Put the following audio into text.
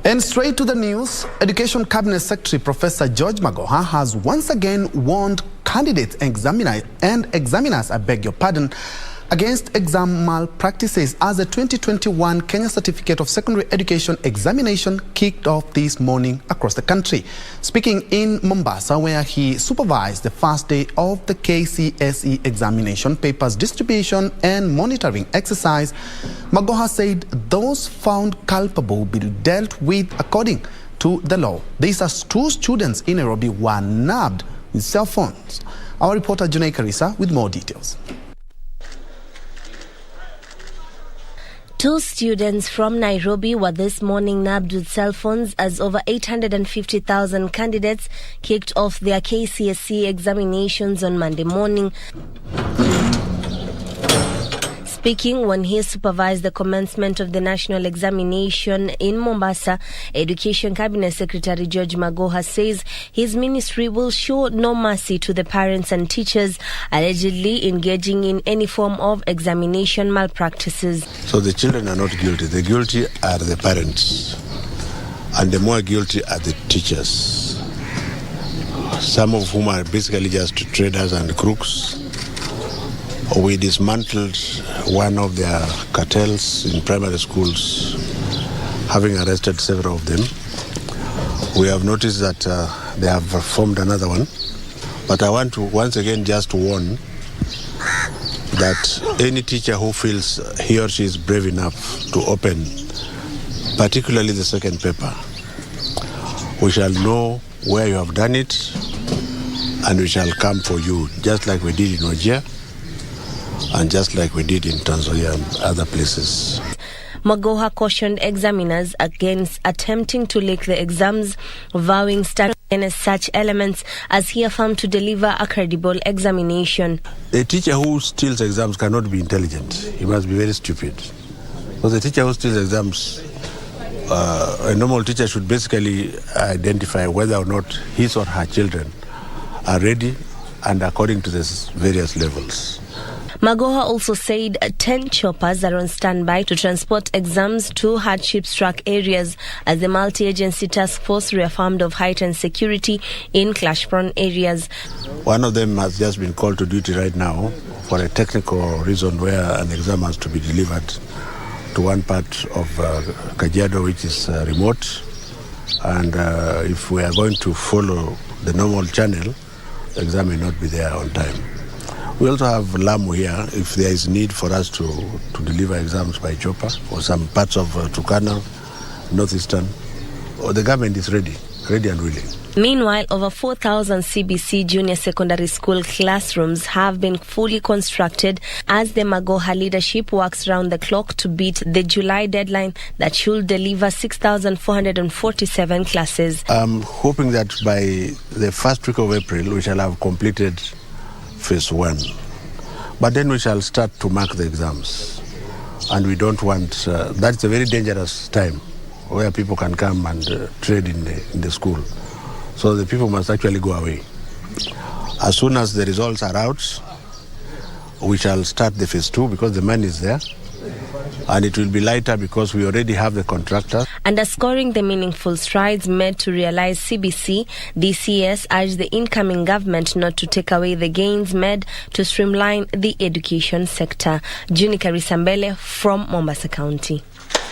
And straight to the news, Education Cabinet Secretary Professor George Magoha has once again warned candidates and examiners, against exam malpractices as the 2021 Kenya Certificate of Secondary Education examination kicked off this morning across the country. Speaking in Mombasa, where he supervised the first day of the KCSE examination papers distribution and monitoring exercise, Magoha said those found culpable will be dealt with according to the law. These are two students in Nairobi were nabbed with cell phones. Our reporter Juney Karisa with more details. Two students from Nairobi were this morning nabbed with cell phones as over 850,000 candidates kicked off their KCSE examinations on Monday morning. Speaking when he supervised the commencement of the national examination in Mombasa, Education Cabinet Secretary George Magoha says his ministry will show no mercy to the parents and teachers allegedly engaging in any form of examination malpractices. So the children are not guilty. The guilty are the parents, and the more guilty are the teachers, some of whom are basically just traders and crooks. We dismantled one of their cartels in primary schools, having arrested several of them. We have noticed that they have formed another one. But I want to once again just warn that any teacher who feels he or she is brave enough to open, particularly the second paper, we shall know where you have done it and we shall come for you, just like we did in Wajir, and just like we did in Tanzania and other places. Magoha cautioned examiners against attempting to leak the exams, vowing stand against such elements as he affirmed to deliver a credible examination. A teacher who steals exams cannot be intelligent. He must be very stupid. Because the teacher who steals exams, a normal teacher should basically identify whether or not his or her children are ready and according to the various levels. Magoha also said 10 choppers are on standby to transport exams to hardship-struck areas as the multi-agency task force reaffirmed of heightened security in clash-prone areas. One of them has just been called to duty right now for a technical reason where an exam has to be delivered to one part of Kajiado, which is remote. And if we are going to follow the normal channel, the exam may not be there on time. We also have Lamu here, if there is need for us to deliver exams by chopper for some parts of Turkana, northeastern. The government is ready and willing. Meanwhile, over 4,000 CBC junior secondary school classrooms have been fully constructed as the Magoha leadership works round the clock to beat the July deadline that should deliver 6,447 classes. I'm hoping that by the first week of April, we shall have completed phase 1. But then we shall start to mark the exams. And we don't want, that's a very dangerous time where people can come and trade in the school. So the people must actually go away. As soon as the results are out, we shall start the phase 2 because the money is there. And it will be lighter because we already have the contractors. Underscoring the meaningful strides made to realize CBC, DCS urged the incoming government not to take away the gains made to streamline the education sector. Juney Karisa from Mombasa County.